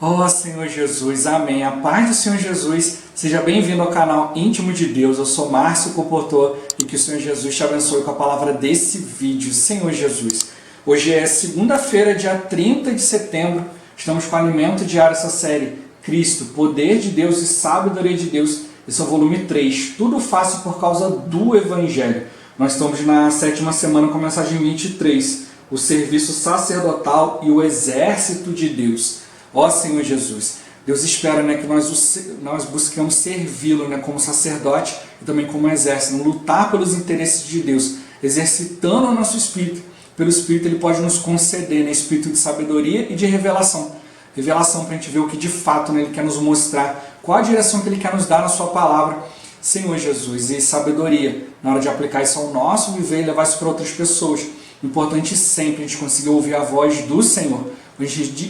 Ó Senhor Jesus, amém. A paz do Senhor Jesus, seja bem-vindo ao canal Íntimo de Deus. Eu sou Márcio Comportor e que o Senhor Jesus te abençoe com a palavra desse vídeo. Senhor Jesus, hoje é segunda-feira, dia 30 de setembro. Estamos com o alimento diário, essa série Cristo, Poder de Deus e Sabedoria de Deus. Esse é o volume 3. Tudo faço por causa do Evangelho. Nós estamos na 7ª semana com a mensagem 23. O serviço sacerdotal e o exército de Deus. Ó Senhor Jesus, Deus espera que nós busquemos servi-lo como sacerdote e também como exército, lutar pelos interesses de Deus, exercitando o nosso espírito. Pelo Espírito Ele pode nos conceder espírito de sabedoria e de revelação. Revelação para a gente ver o que de fato Ele quer nos mostrar, qual a direção que Ele quer nos dar na sua palavra, Senhor Jesus, e sabedoria na hora de aplicar isso ao nosso viver e levar isso para outras pessoas. Importante sempre a gente conseguir ouvir a voz do Senhor.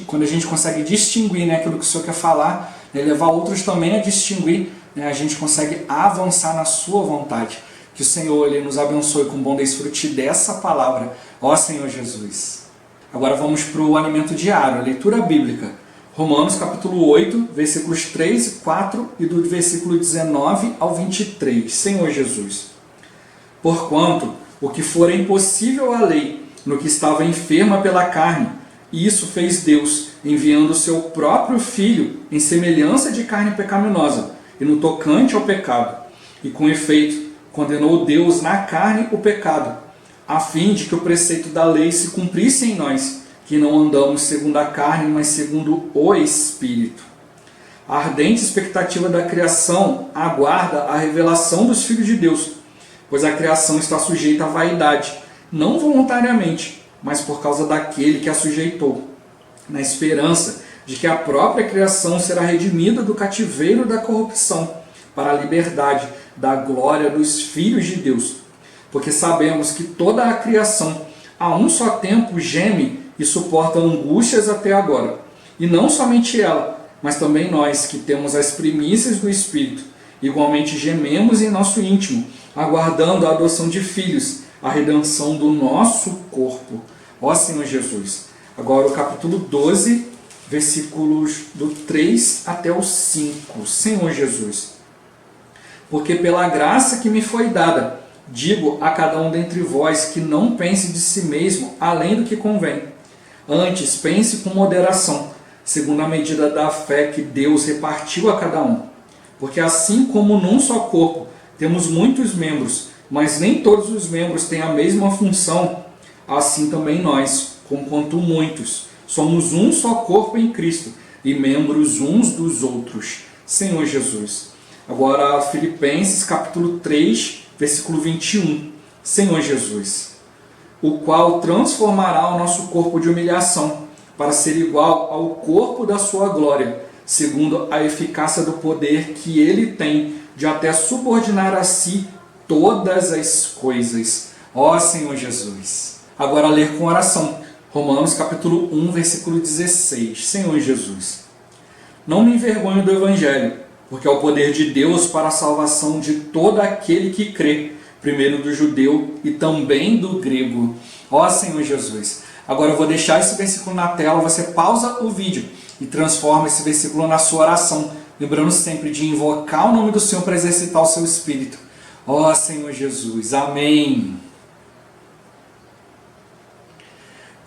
Quando a gente consegue distinguir aquilo que o Senhor quer falar, levar outros também a distinguir, a gente consegue avançar na sua vontade. Que o Senhor Ele nos abençoe com bom desfrute dessa palavra. Ó Senhor Jesus. Agora vamos para o alimento diário, a leitura bíblica. Romanos capítulo 8, versículos 3 e 4 e do versículo 19 ao 23. Senhor Jesus. Porquanto o que for impossível à lei, no que estava enferma pela carne, isso fez Deus, enviando o seu próprio Filho em semelhança de carne pecaminosa, e no tocante ao pecado. E com efeito, condenou Deus na carne o pecado, a fim de que o preceito da lei se cumprisse em nós, que não andamos segundo a carne, mas segundo o Espírito. A ardente expectativa da criação aguarda a revelação dos filhos de Deus, pois a criação está sujeita à vaidade, não voluntariamente, mas por causa daquele que a sujeitou, na esperança de que a própria criação será redimida do cativeiro da corrupção, para a liberdade da glória dos filhos de Deus. Porque sabemos que toda a criação, a um só tempo, geme e suporta angústias até agora. E não somente ela, mas também nós, que temos as primícias do Espírito, igualmente gememos em nosso íntimo, aguardando a adoção de filhos, a redenção do nosso corpo. Ó Senhor Jesus. Agora o capítulo 12, versículos do 3 até o 5. Senhor Jesus. Porque pela graça que me foi dada, digo a cada um dentre vós que não pense de si mesmo além do que convém. Antes, pense com moderação, segundo a medida da fé que Deus repartiu a cada um. Porque assim como num só corpo temos muitos membros, mas nem todos os membros têm a mesma função, assim também nós, conquanto muitos, somos um só corpo em Cristo e membros uns dos outros. Senhor Jesus. Agora, Filipenses capítulo 3, versículo 21. Senhor Jesus. O qual transformará o nosso corpo de humilhação para ser igual ao corpo da sua glória, segundo a eficácia do poder que ele tem de até subordinar a si todas as coisas. Ó Senhor Jesus. Agora ler com oração. Romanos capítulo 1, versículo 16. Senhor Jesus. Não me envergonho do Evangelho, porque é o poder de Deus para a salvação de todo aquele que crê, primeiro do judeu e também do grego. Ó Senhor Jesus. Agora eu vou deixar esse versículo na tela, você pausa o vídeo e transforma esse versículo na sua oração, lembrando sempre de invocar o nome do Senhor para exercitar o seu espírito. Ó Senhor Jesus. Amém.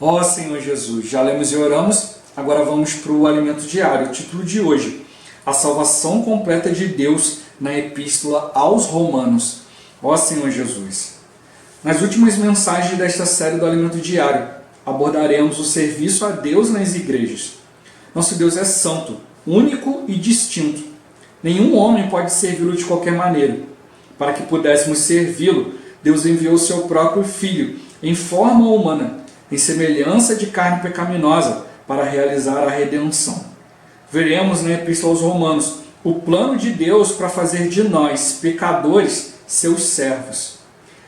Ó Senhor Jesus, já lemos e oramos, agora vamos para o alimento diário. O título de hoje, a salvação completa de Deus na Epístola aos Romanos. Ó Senhor Jesus. Nas últimas mensagens desta série do alimento diário, abordaremos o serviço a Deus nas igrejas. Nosso Deus é santo, único e distinto. Nenhum homem pode servi-lo de qualquer maneira. Para que pudéssemos servi-lo, Deus enviou o seu próprio Filho, em forma humana, em semelhança de carne pecaminosa, para realizar a redenção. Veremos na Epístola aos Romanos o plano de Deus para fazer de nós, pecadores, seus servos.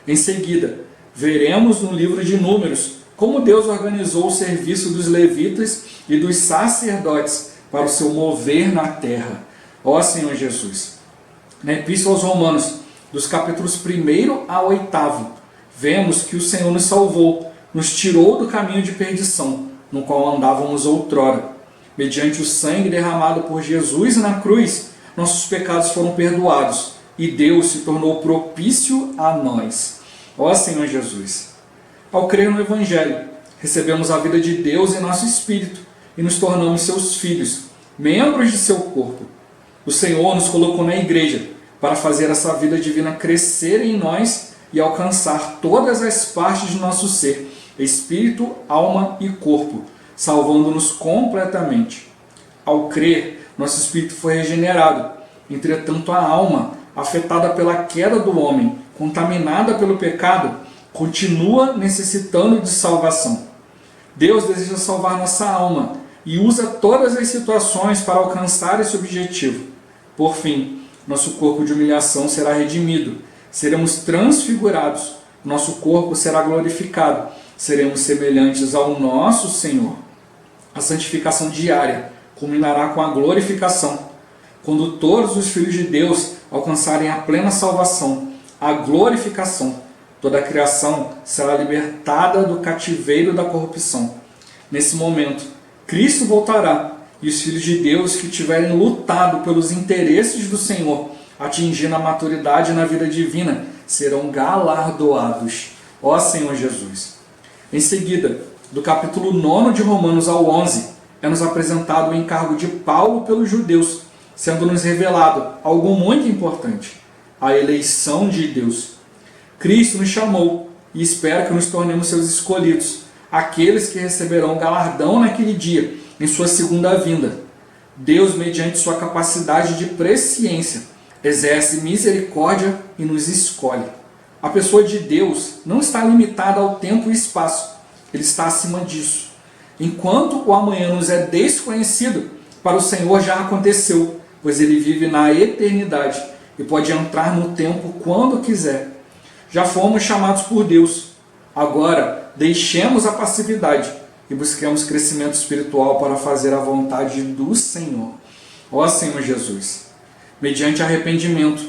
Em seguida, veremos no livro de Números como Deus organizou o serviço dos levitas e dos sacerdotes para o seu mover na terra. Ó Senhor Jesus. Na Epístola aos Romanos, dos capítulos 1 a 8, vemos que o Senhor nos salvou, nos tirou do caminho de perdição, no qual andávamos outrora. Mediante o sangue derramado por Jesus na cruz, nossos pecados foram perdoados e Deus se tornou propício a nós. Ó Senhor Jesus! Ao crer no Evangelho, recebemos a vida de Deus em nosso espírito e nos tornamos seus filhos, membros de seu corpo. O Senhor nos colocou na igreja para fazer essa vida divina crescer em nós e alcançar todas as partes de nosso ser, espírito, alma e corpo, salvando-nos completamente. Ao crer, nosso espírito foi regenerado. Entretanto, a alma, afetada pela queda do homem, contaminada pelo pecado, continua necessitando de salvação. Deus deseja salvar nossa alma e usa todas as situações para alcançar esse objetivo. Por fim, nosso corpo de humilhação será redimido, seremos transfigurados, nosso corpo será glorificado, seremos semelhantes ao nosso Senhor. A santificação diária culminará com a glorificação. Quando todos os filhos de Deus alcançarem a plena salvação, a glorificação, toda a criação será libertada do cativeiro da corrupção. Nesse momento, Cristo voltará e os filhos de Deus que tiverem lutado pelos interesses do Senhor, atingindo a maturidade na vida divina, serão galardoados. Ó Senhor Jesus! Em seguida, do capítulo 9 de Romanos ao 11, é-nos apresentado o encargo de Paulo pelos judeus, sendo-nos revelado algo muito importante: a eleição de Deus. Cristo nos chamou e espera que nos tornemos seus escolhidos, aqueles que receberão galardão naquele dia, em sua segunda vinda. Deus, mediante sua capacidade de presciência, exerce misericórdia e nos escolhe. A pessoa de Deus não está limitada ao tempo e espaço, ele está acima disso. Enquanto o amanhã nos é desconhecido, para o Senhor já aconteceu, pois ele vive na eternidade e pode entrar no tempo quando quiser. Já fomos chamados por Deus. Agora, deixemos a passividade e busquemos crescimento espiritual para fazer a vontade do Senhor. Ó Senhor Jesus! Mediante arrependimento,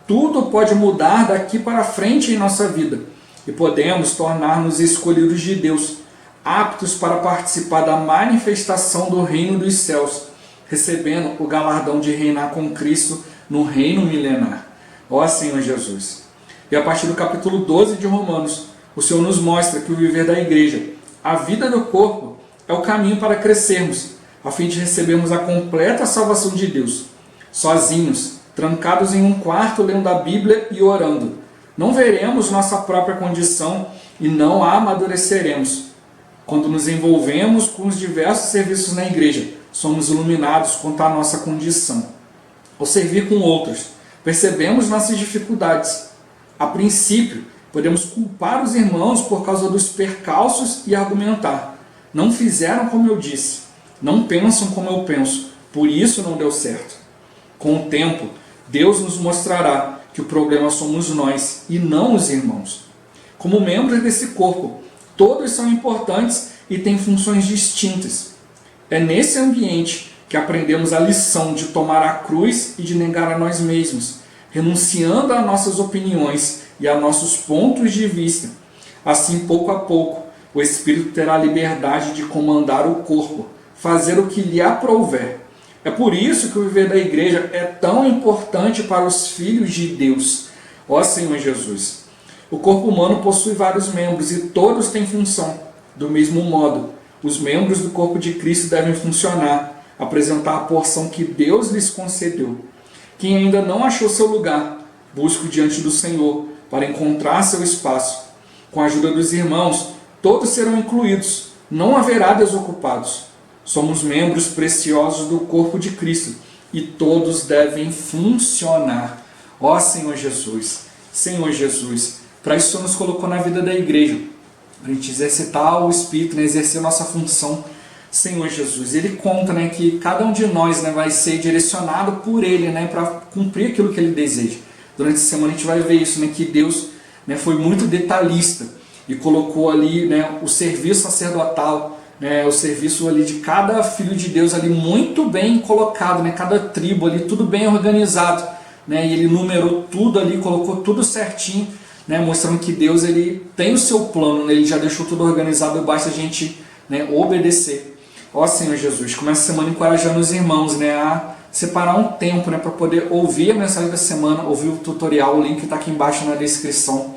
tudo pode mudar daqui para frente em nossa vida e podemos tornar-nos escolhidos de Deus, aptos para participar da manifestação do reino dos céus, recebendo o galardão de reinar com Cristo no reino milenar. Ó Senhor Jesus! E a partir do capítulo 12 de Romanos, o Senhor nos mostra que o viver da igreja, a vida do corpo, é o caminho para crescermos, a fim de recebermos a completa salvação de Deus. Sozinhos, trancados em um quarto lendo a Bíblia e orando, não veremos nossa própria condição e não a amadureceremos. Quando nos envolvemos com os diversos serviços na igreja, somos iluminados quanto à nossa condição. Ao servir com outros, percebemos nossas dificuldades. A princípio, podemos culpar os irmãos por causa dos percalços e argumentar: não fizeram como eu disse, não pensam como eu penso, por isso não deu certo. Com o tempo, Deus nos mostrará que o problema somos nós e não os irmãos. Como membros desse corpo, todos são importantes e têm funções distintas. É nesse ambiente que aprendemos a lição de tomar a cruz e de negar a nós mesmos, renunciando a nossas opiniões e a nossos pontos de vista. Assim, pouco a pouco, o Espírito terá a liberdade de comandar o corpo, fazer o que lhe aprouver. É por isso que o viver da igreja é tão importante para os filhos de Deus. Ó Senhor Jesus! O corpo humano possui vários membros e todos têm função. Do mesmo modo, os membros do corpo de Cristo devem funcionar, apresentar a porção que Deus lhes concedeu. Quem ainda não achou seu lugar, busque diante do Senhor para encontrar seu espaço. Com a ajuda dos irmãos, todos serão incluídos, não haverá desocupados. Somos membros preciosos do corpo de Cristo e todos devem funcionar. Ó Senhor Jesus! Senhor Jesus, para isso o Senhor nos colocou na vida da igreja, para a gente exercitar o Espírito, exercer a nossa função. Senhor Jesus, Ele conta que cada um de nós vai ser direcionado por Ele para cumprir aquilo que Ele deseja. Durante a semana a gente vai ver isso, que Deus foi muito detalhista e colocou ali o serviço sacerdotal, o serviço ali de cada filho de Deus ali muito bem colocado, cada tribo ali tudo bem organizado, e Ele numerou tudo ali, colocou tudo certinho, mostrando que Deus ele tem o seu plano, Ele já deixou tudo organizado, basta a gente obedecer. Ó Senhor Jesus, começa a semana encorajando os irmãos, né, a separar um tempo, né, para poder ouvir a mensagem da semana, ouvir o tutorial, o link está aqui embaixo na descrição.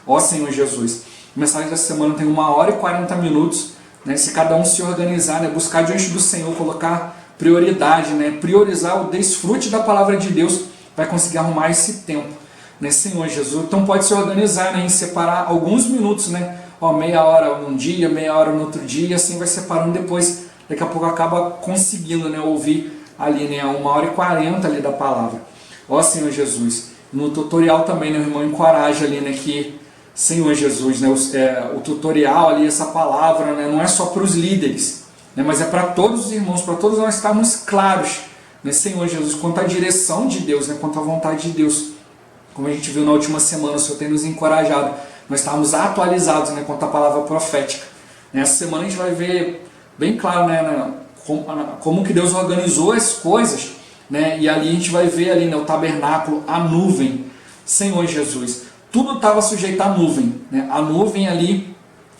Ó Senhor Jesus, a mensagem da semana tem 1h40, né, se cada um se organizar, né, buscar diante do Senhor, colocar prioridade, né, priorizar o desfrute da palavra de Deus, vai conseguir arrumar esse tempo, né, Senhor Jesus. Então pode se organizar, né, em separar alguns minutos, né, ó, meia hora num dia, meia hora no outro dia, e assim vai separando depois. Daqui a pouco acaba conseguindo, né, ouvir ali, né, 1h40 ali da palavra. Ó Senhor Jesus, no tutorial também, né, o irmão encoraja ali, né, que Senhor Jesus, né, o tutorial ali, essa palavra, né, não é só para os líderes, né, mas é para todos os irmãos, para todos nós estarmos claros, né, Senhor Jesus, quanto à direção de Deus, né, quanto à vontade de Deus. Como a gente viu na última semana, o Senhor tem nos encorajado, nós estamos atualizados, né, quanto à palavra profética. Nessa semana a gente vai ver bem claro, né, como que Deus organizou as coisas, né, e ali a gente vai ver ali, né, o tabernáculo, a nuvem, Senhor Jesus, tudo estava sujeito à nuvem, né, a nuvem ali,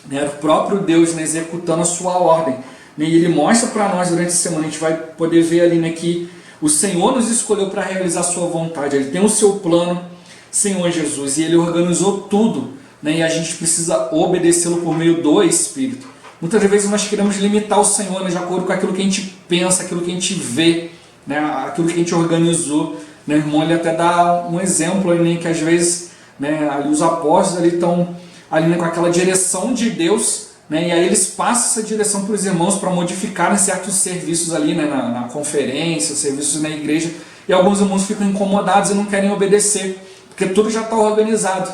né, era o próprio Deus, né, executando a sua ordem, né, e Ele mostra para nós durante a semana, a gente vai poder ver ali, né, que o Senhor nos escolheu para realizar a sua vontade, Ele tem o seu plano, Senhor Jesus, e Ele organizou tudo, né, e a gente precisa obedecê-lo por meio do Espírito. Muitas vezes nós queremos limitar o Senhor, né, de acordo com aquilo que a gente pensa, aquilo que a gente vê, né, aquilo que a gente organizou. Né, o irmão ele até dá um exemplo ali, né, que às vezes, né, ali os apóstolos ali estão ali, né, com aquela direção de Deus, né, e aí eles passam essa direção para os irmãos para modificarem certos serviços ali, né, na conferência, serviços na igreja, e alguns irmãos ficam incomodados e não querem obedecer, porque tudo já está organizado.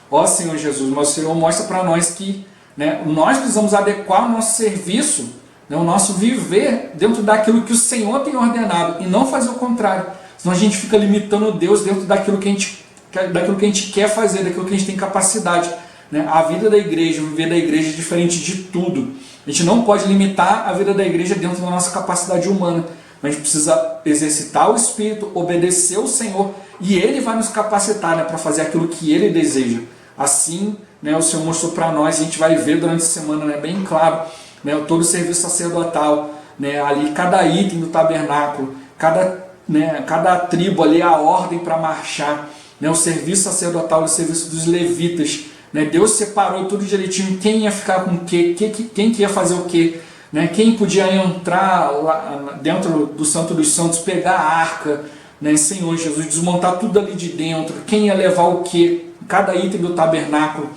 Ó Senhor Jesus, mas o Senhor mostra para nós que, né, nós precisamos adequar o nosso serviço, né, o nosso viver dentro daquilo que o Senhor tem ordenado e não fazer o contrário. Senão a gente fica limitando Deus dentro daquilo que a gente quer fazer, daquilo que a gente tem capacidade. Né? A vida da igreja, o viver da igreja é diferente de tudo. A gente não pode limitar a vida da igreja dentro da nossa capacidade humana. A gente precisa exercitar o Espírito, obedecer ao Senhor e Ele vai nos capacitar, né, para fazer aquilo que Ele deseja. Assim, né, o Senhor mostrou para nós, a gente vai ver durante a semana, né, bem claro, né, todo o serviço sacerdotal, né, ali cada item do tabernáculo, cada tribo ali, a ordem para marchar, né, o serviço sacerdotal, o serviço dos levitas, né, Deus separou tudo direitinho, quem ia ficar com o quê, quem que ia fazer o quê, né, quem podia entrar lá dentro do Santo dos Santos, pegar a arca, né, Senhor Jesus, desmontar tudo ali de dentro, quem ia levar o quê, cada item do tabernáculo.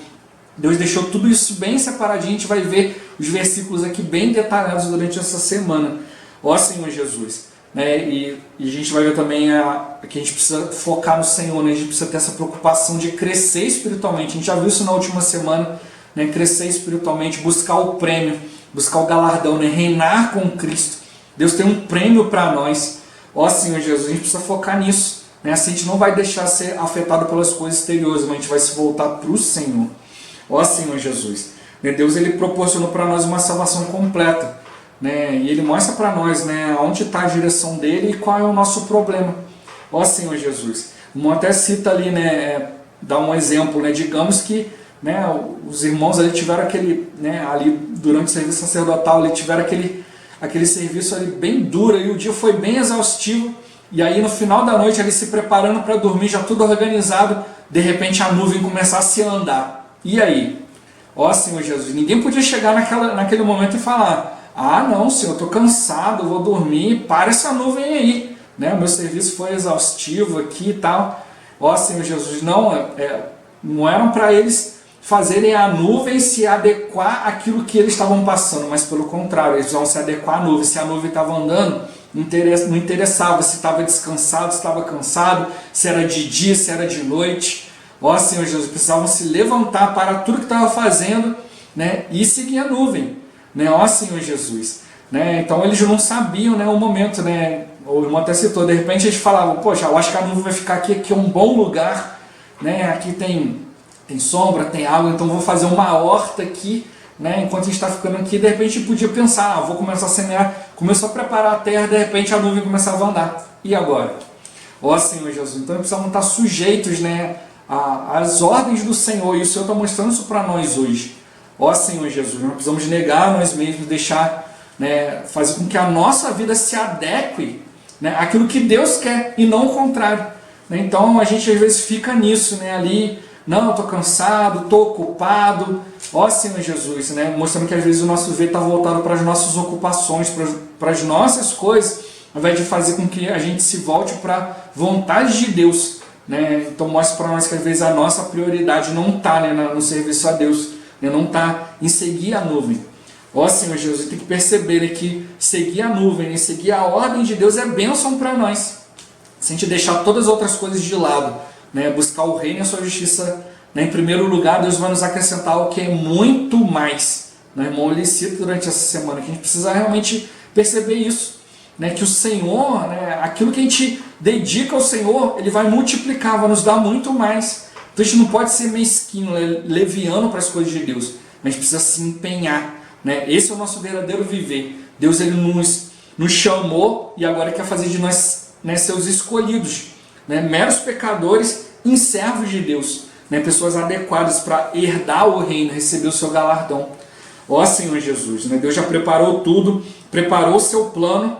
Deus deixou tudo isso bem separadinho, a gente vai ver os versículos aqui bem detalhados durante essa semana. Ó Senhor Jesus, né? E a gente vai ver também que a gente precisa focar no Senhor, né? A gente precisa ter essa preocupação de crescer espiritualmente. A gente já viu isso na última semana, né? Crescer espiritualmente, buscar o prêmio, buscar o galardão, né? Reinar com Cristo. Deus tem um prêmio para nós. Ó Senhor Jesus, a gente precisa focar nisso. Né? Assim a gente não vai deixar ser afetado pelas coisas exteriores, mas a gente vai se voltar para o Senhor. Ó Senhor Jesus, né? Deus ele proporcionou para nós uma salvação completa, né? E Ele mostra para nós, né, onde está a direção dele e qual é o nosso problema. Ó Senhor Jesus, o irmão até cita ali, né, dá um exemplo, né, digamos que, né, os irmãos ali tiveram aquele, né, ali durante o serviço sacerdotal, ali tiveram aquele serviço ali bem duro, e o dia foi bem exaustivo, e aí no final da noite ali se preparando para dormir, já tudo organizado, de repente a nuvem começasse a andar. E aí? Ó Senhor Jesus, ninguém podia chegar naquele momento e falar: ah não, Senhor, eu estou cansado, vou dormir, para essa nuvem aí, né? O meu serviço foi exaustivo aqui e tal. Ó Senhor Jesus, não eram para eles fazerem a nuvem se adequar àquilo que eles estavam passando, mas pelo contrário, eles vão se adequar à nuvem. Se a nuvem estava andando, não interessava se estava descansado, se estava cansado, se era de dia, se era de noite. Ó Senhor Jesus, precisavam se levantar para tudo que estava fazendo, né, e seguir a nuvem, né? Ó Senhor Jesus, né? Então eles não sabiam, né, o momento, né? O irmão até citou, de repente eles falavam: poxa, eu acho que a nuvem vai ficar aqui é um bom lugar, né? Aqui tem sombra, tem água, então vou fazer uma horta aqui, né? Enquanto a gente está ficando aqui, de repente podia pensar: vou começar a semear, começou a preparar a terra, de repente a nuvem começava a andar. E agora? Ó Senhor Jesus, então precisamos estar sujeitos, né, às ordens do Senhor, e o Senhor está mostrando isso para nós hoje. Ó Senhor Jesus, nós precisamos negar nós mesmos, deixar né, fazer com que a nossa vida se adeque, né, àquilo que Deus quer e não o contrário. Né? Então a gente às vezes fica nisso, né, ali, não, eu estou cansado, estou ocupado, ó Senhor Jesus, né, mostrando que às vezes o nosso ver está voltado para as nossas ocupações, para as nossas coisas, ao invés de fazer com que a gente se volte para a vontade de Deus. Né? Então mostra para nós que às vezes a nossa prioridade não está, né, no serviço a Deus, né, não está em seguir a nuvem. Ó Senhor Jesus, tem que perceber, né, que seguir a nuvem, né, seguir a ordem de Deus é bênção para nós. Se a gente deixar todas as outras coisas de lado, né, buscar o reino e a sua justiça, né, em primeiro lugar, Deus vai nos acrescentar o que é muito mais. Né, irmão, eu lhe cito durante essa semana que a gente precisa realmente perceber isso. Né, que o Senhor, né, aquilo que a gente dedica ao Senhor, Ele vai multiplicar, vai nos dar muito mais. Então a gente não pode ser mesquinho, leviano para as coisas de Deus. A gente precisa se empenhar. Né? Esse é o nosso verdadeiro viver. Deus ele nos chamou e agora quer fazer de nós, né, seus escolhidos. Né? Meros pecadores em servos de Deus. Né? Pessoas adequadas para herdar o reino, receber o seu galardão. Ó Senhor Jesus, né? Deus já preparou tudo, preparou o seu plano.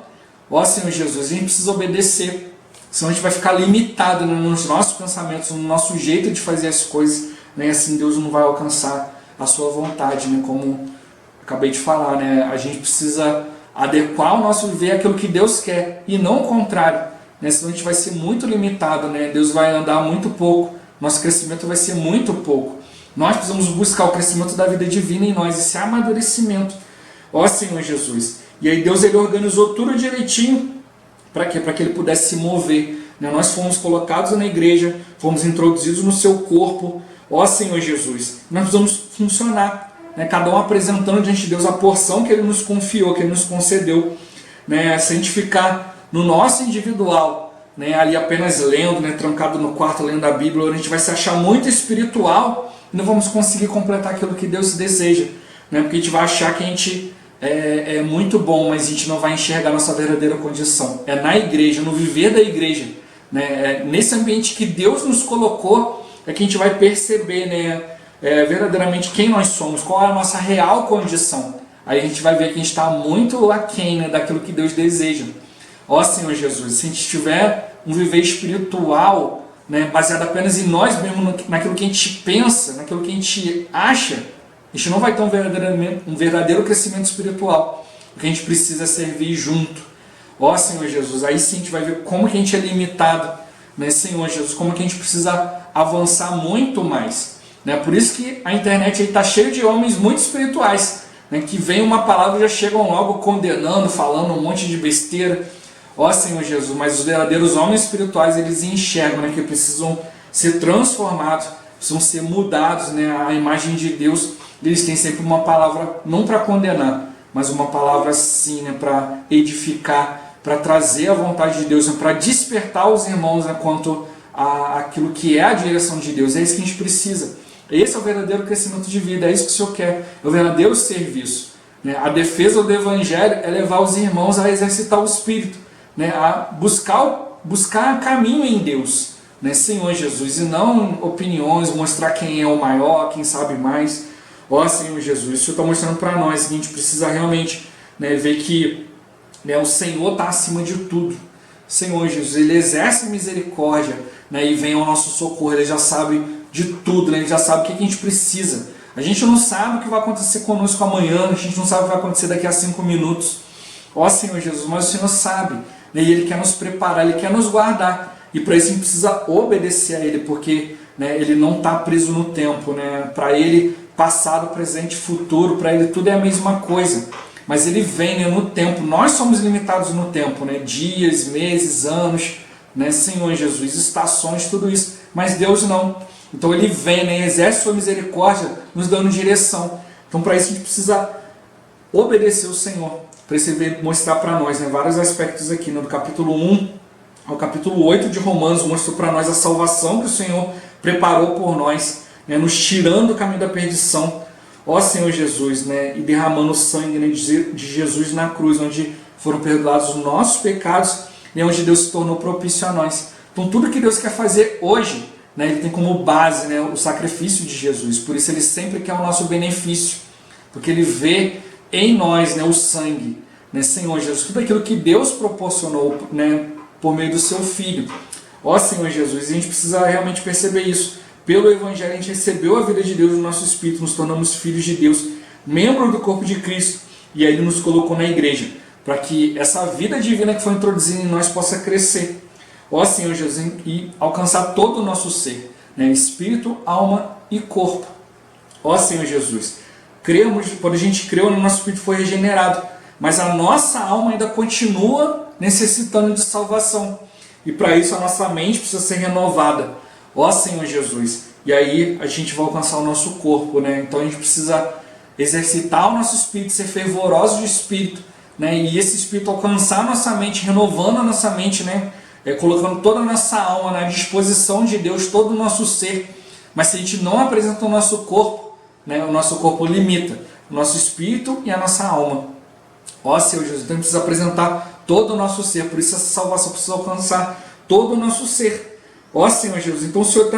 Ó Senhor Jesus, a gente precisa obedecer, senão a gente vai ficar limitado, né, nos nossos pensamentos, no nosso jeito de fazer as coisas, né, assim Deus não vai alcançar a sua vontade, né, como acabei de falar, né, a gente precisa adequar o nosso viver àquilo que Deus quer e não o contrário, né, senão a gente vai ser muito limitado, né, Deus vai andar muito pouco, nosso crescimento vai ser muito pouco. Nós precisamos buscar o crescimento da vida divina em nós, esse amadurecimento. Ó Senhor Jesus. E aí Deus ele organizou tudo direitinho. Para quê? Para que ele pudesse se mover. Né? Nós fomos colocados na igreja, fomos introduzidos no seu corpo. Ó Senhor Jesus. Nós precisamos funcionar. Né? Cada um apresentando diante de Deus a porção que ele nos confiou, que ele nos concedeu. Né? Se a gente ficar no nosso individual, né? Ali apenas lendo, né? Trancado no quarto lendo a Bíblia, a gente vai se achar muito espiritual e não vamos conseguir completar aquilo que Deus deseja. Né? Porque a gente vai achar que a gente é muito bom, mas a gente não vai enxergar a nossa verdadeira condição. É na igreja, no viver da igreja, né? Nesse ambiente que Deus nos colocou, é que a gente vai perceber, né, verdadeiramente quem nós somos, qual é a nossa real condição. Aí a gente vai ver que a gente está muito aquém, né, daquilo que Deus deseja. Ó Senhor Jesus, se a gente tiver um viver espiritual, né, baseado apenas em nós mesmos, naquilo que a gente pensa, naquilo que a gente acha, a gente não vai ter um verdadeiro crescimento espiritual. O que a gente precisa é servir junto. Ó Senhor Jesus, aí sim a gente vai ver como que a gente é limitado. Né, Senhor Jesus, como que a gente precisa avançar muito mais. Né, por isso que a internet está cheia de homens muito espirituais. Né, que vem uma palavra e já chegam logo condenando, falando um monte de besteira. Ó Senhor Jesus, mas os verdadeiros homens espirituais, eles enxergam, né, que precisam ser transformados, precisam ser mudados, né, à imagem de Deus. Eles têm sempre uma palavra, não para condenar, mas uma palavra sim, né, para edificar, para trazer a vontade de Deus, né, para despertar os irmãos, né, quanto àquilo que é a direção de Deus. É isso que a gente precisa. Esse é o verdadeiro crescimento de vida, é isso que o Senhor quer, é o verdadeiro serviço. Né? A defesa do Evangelho é levar os irmãos a exercitar o Espírito, né, a buscar caminho em Deus, né, Senhor Jesus, e não opiniões, mostrar quem é o maior, quem sabe mais. Ó Senhor Jesus, isso está mostrando para nós que a gente precisa realmente, né, ver que, né, o Senhor está acima de tudo. Senhor Jesus, Ele exerce misericórdia, né, e vem ao nosso socorro, Ele já sabe de tudo, né, Ele já sabe o que a gente precisa. A gente não sabe o que vai acontecer conosco amanhã, a gente não sabe o que vai acontecer daqui a 5 minutos. Ó Senhor Jesus, mas o Senhor sabe, né, e Ele quer nos preparar, Ele quer nos guardar. E para isso a gente precisa obedecer a Ele, porque, né, Ele não está preso no tempo. Né? Para Ele, passado, presente, futuro, para Ele tudo é a mesma coisa. Mas Ele vem, né, no tempo. Nós somos limitados no tempo, né? Dias, meses, anos, né? Senhor Jesus, estações, tudo isso. Mas Deus não. Então Ele vem, né, exerce sua misericórdia, nos dando direção. Então para isso a gente precisa obedecer o Senhor. Para Ele mostrar para nós, né, vários aspectos aqui, né, do capítulo 1 ao capítulo 8 de Romanos, mostrou para nós a salvação que o Senhor preparou por nós, né, nos tirando do caminho da perdição. Ó Senhor Jesus, né, e derramando o sangue, né, de Jesus na cruz, onde foram perdoados os nossos pecados, e onde Deus se tornou propício a nós. Então tudo que Deus quer fazer hoje, né, Ele tem como base, né, o sacrifício de Jesus. Por isso Ele sempre quer o nosso benefício, porque Ele vê em nós, né, o sangue. né, Senhor Jesus, tudo aquilo que Deus proporcionou, né, por meio do seu Filho. Ó Senhor Jesus, a gente precisa realmente perceber isso. Pelo Evangelho a gente recebeu a vida de Deus no nosso espírito, nos tornamos filhos de Deus, membro do corpo de Cristo, e aí Ele nos colocou na igreja, para que essa vida divina que foi introduzida em nós possa crescer. Ó Senhor Jesus, e alcançar todo o nosso ser, né, espírito, alma e corpo. Ó Senhor Jesus, cremos, quando a gente creu, o nosso espírito foi regenerado, mas a nossa alma ainda continua necessitando de salvação. E para isso a nossa mente precisa ser renovada. Ó Senhor Jesus. E aí a gente vai alcançar o nosso corpo, né? Então a gente precisa exercitar o nosso espírito, ser fervoroso de espírito, né? E esse espírito alcançar a nossa mente, renovando a nossa mente, né? Colocando toda a nossa alma na disposição de Deus, todo o nosso ser. Mas se a gente não apresenta o nosso corpo, né? O nosso corpo limita o nosso espírito e a nossa alma. Ó Senhor Jesus, então a gente precisa apresentar todo o nosso ser, por isso essa salvação precisa alcançar todo o nosso ser. Ó Senhor Jesus, então o Senhor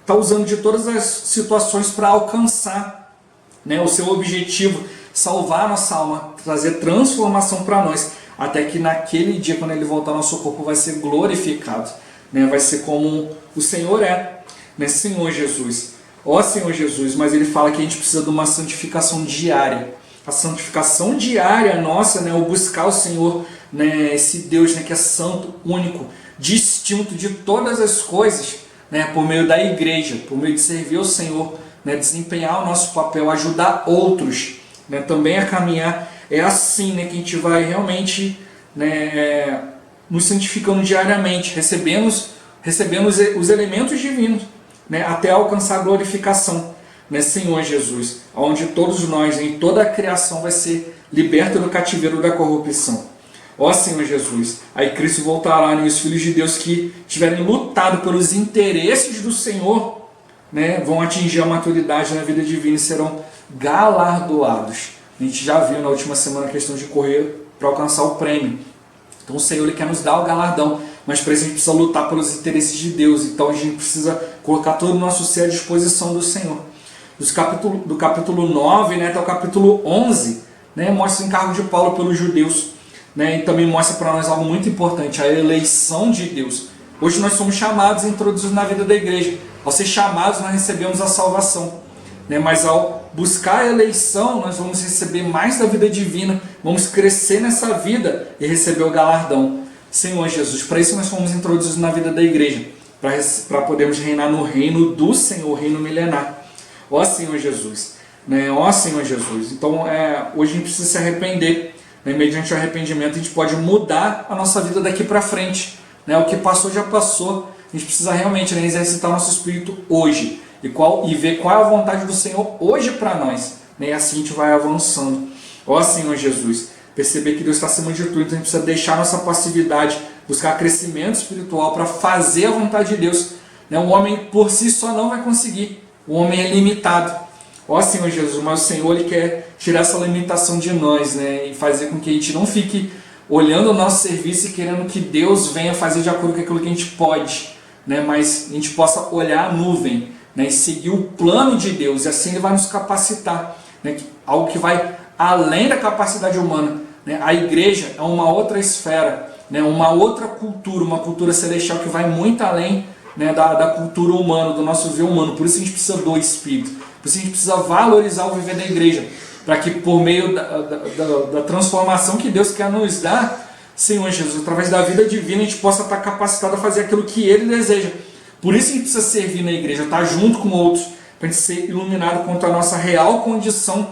está usando de todas as situações para alcançar, né, o seu objetivo, salvar a nossa alma, trazer transformação para nós, até que naquele dia, quando Ele voltar, nosso corpo vai ser glorificado, né, vai ser como o Senhor é, né, Senhor Jesus. Ó Senhor Jesus, mas Ele fala que a gente precisa de uma santificação diária. A santificação diária nossa, né, o buscar o Senhor, né, esse Deus, né, que é santo, único, distinto de todas as coisas, né, por meio da igreja, por meio de servir ao Senhor, né, desempenhar o nosso papel, ajudar outros, né, também a caminhar. É assim, né, que a gente vai realmente, né, nos santificando diariamente, recebendo os elementos divinos, né, até alcançar a glorificação. Né, Senhor Jesus, onde todos nós, em toda a criação, vai ser liberta do cativeiro da corrupção. Ó Senhor Jesus, aí Cristo voltará, né, e os filhos de Deus que tiverem lutado pelos interesses do Senhor, né, vão atingir a maturidade na vida divina e serão galardoados. A gente já viu na última semana a questão de correr para alcançar o prêmio. Então o Senhor Ele quer nos dar o galardão, mas para isso a gente precisa lutar pelos interesses de Deus. Então a gente precisa colocar todo o nosso ser à disposição do Senhor. Do capítulo 9, né, até o capítulo 11, né, mostra o encargo de Paulo pelos judeus, né, e também mostra para nós algo muito importante, a eleição de Deus. Hoje nós somos chamados e introduzidos na vida da igreja. Ao ser chamados, nós recebemos a salvação, né, mas ao buscar a eleição, nós vamos receber mais da vida divina, vamos crescer nessa vida e receber o galardão. Senhor Jesus, para isso nós fomos introduzidos na vida da igreja, para podermos reinar no reino do Senhor, o reino milenar. Ó Senhor Jesus, né? Ó Senhor Jesus. Então hoje a gente precisa se arrepender, né? Mediante o arrependimento a gente pode mudar a nossa vida daqui para frente, né? O que passou já passou. A gente precisa realmente, né, exercitar o nosso espírito hoje e ver qual é a vontade do Senhor hoje para nós, né? E assim a gente vai avançando. Ó Senhor Jesus, perceber que Deus está acima de tudo, então a gente precisa deixar nossa passividade, buscar crescimento espiritual para fazer a vontade de Deus, né? O homem por si só não vai conseguir. O homem é limitado. Ó Senhor Jesus, mas o Senhor Ele quer tirar essa limitação de nós, né, e fazer com que a gente não fique olhando o nosso serviço e querendo que Deus venha fazer de acordo com aquilo que a gente pode, né, mas a gente possa olhar a nuvem, né, e seguir o plano de Deus, e assim Ele vai nos capacitar, né, algo que vai além da capacidade humana. Né. A igreja é uma outra esfera, né, uma outra cultura, uma cultura celestial que vai muito além, né, da cultura humana, do nosso viver humano. Por isso a gente precisa do Espírito, por isso a gente precisa valorizar o viver da igreja, para que por meio da transformação que Deus quer nos dar, Senhor Jesus, através da vida divina, a gente possa estar capacitado a fazer aquilo que Ele deseja. Por isso a gente precisa servir na igreja, estar junto com outros, para a gente ser iluminado quanto à nossa real condição,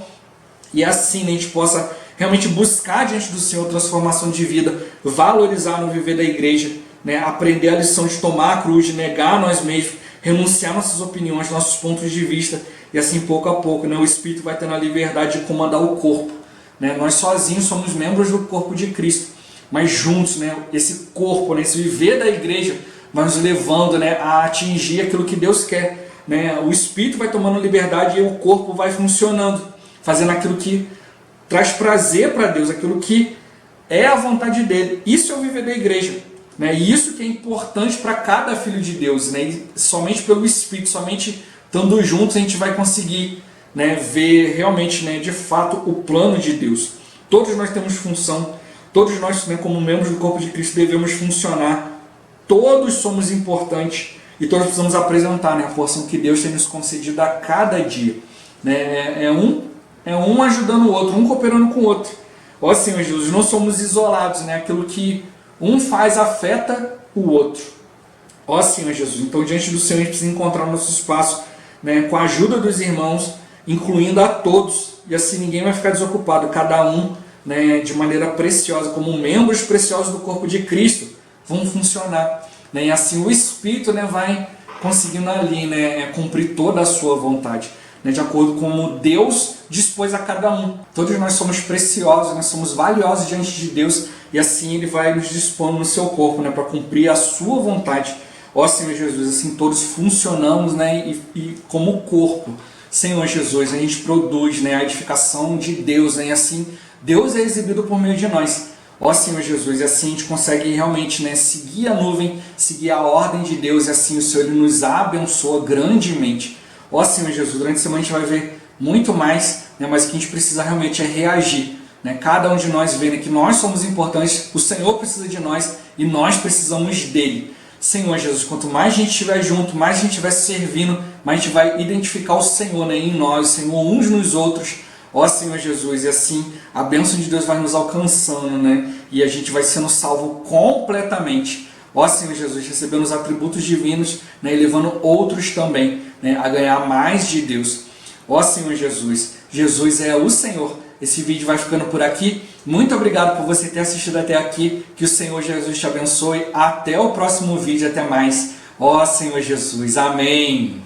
e assim a gente possa realmente buscar diante do Senhor transformação de vida, valorizar no viver da igreja, né, aprender a lição de tomar a cruz, de negar a nós mesmos, renunciar nossas opiniões, nossos pontos de vista, e assim pouco a pouco, né, o Espírito vai tendo a liberdade de comandar o corpo. Né? Nós sozinhos somos membros do corpo de Cristo, mas juntos, né, esse corpo, né, esse viver da igreja vai nos levando, né, a atingir aquilo que Deus quer. Né? O Espírito vai tomando liberdade e o corpo vai funcionando, fazendo aquilo que traz prazer para Deus, aquilo que é a vontade dEle. Isso é o viver da igreja. Né? E isso que é importante para cada filho de Deus, né? E somente pelo Espírito, somente estando juntos a gente vai conseguir, né, ver realmente, né, de fato o plano de Deus. Todos nós temos função, todos nós, né, como membros do corpo de Cristo, devemos funcionar. Todos somos importantes e todos precisamos apresentar, né, a porção que Deus tem nos concedido a cada dia. Né? É um ajudando o outro, um cooperando com o outro. Ó Senhor Jesus, não somos isolados, né? Aquilo que um faz afeta o outro. Ó Senhor Jesus, então diante do Senhor a gente precisa encontrar o nosso espaço, né, com a ajuda dos irmãos, incluindo a todos, e assim ninguém vai ficar desocupado, cada um, né, de maneira preciosa, como membros preciosos do corpo de Cristo, vão funcionar. Né, e assim o Espírito, né, vai conseguindo ali, né, cumprir toda a sua vontade, né, de acordo com como Deus dispôs a cada um. Todos nós somos preciosos, né, somos valiosos diante de Deus, e assim Ele vai nos dispondo no seu corpo, né, para cumprir a sua vontade. Ó Senhor Jesus, assim todos funcionamos, né, e como corpo, Senhor Jesus, a gente produz, né, a edificação de Deus, né, e assim Deus é exibido por meio de nós. Ó Senhor Jesus, e assim a gente consegue realmente, né, seguir a nuvem, seguir a ordem de Deus, e assim o Senhor Ele nos abençoa grandemente. Ó Senhor Jesus, durante a semana a gente vai ver muito mais, né, mas o que a gente precisa realmente é reagir. Né? Cada um de nós vê, né, que nós somos importantes, o Senhor precisa de nós e nós precisamos dEle. Senhor Jesus, quanto mais a gente estiver junto, mais a gente estiver servindo, mais a gente vai identificar o Senhor, né, em nós, o Senhor uns nos outros. Ó Senhor Jesus, e assim a bênção de Deus vai nos alcançando, né, e a gente vai sendo salvo completamente. Ó Senhor Jesus, recebendo os atributos divinos, né, e levando outros também, né, a ganhar mais de Deus. Ó Senhor Jesus, Jesus é o Senhor. Esse vídeo vai ficando por aqui. Muito obrigado por você ter assistido até aqui. Que o Senhor Jesus te abençoe. Até o próximo vídeo. Até mais. Ó Senhor Jesus. Amém.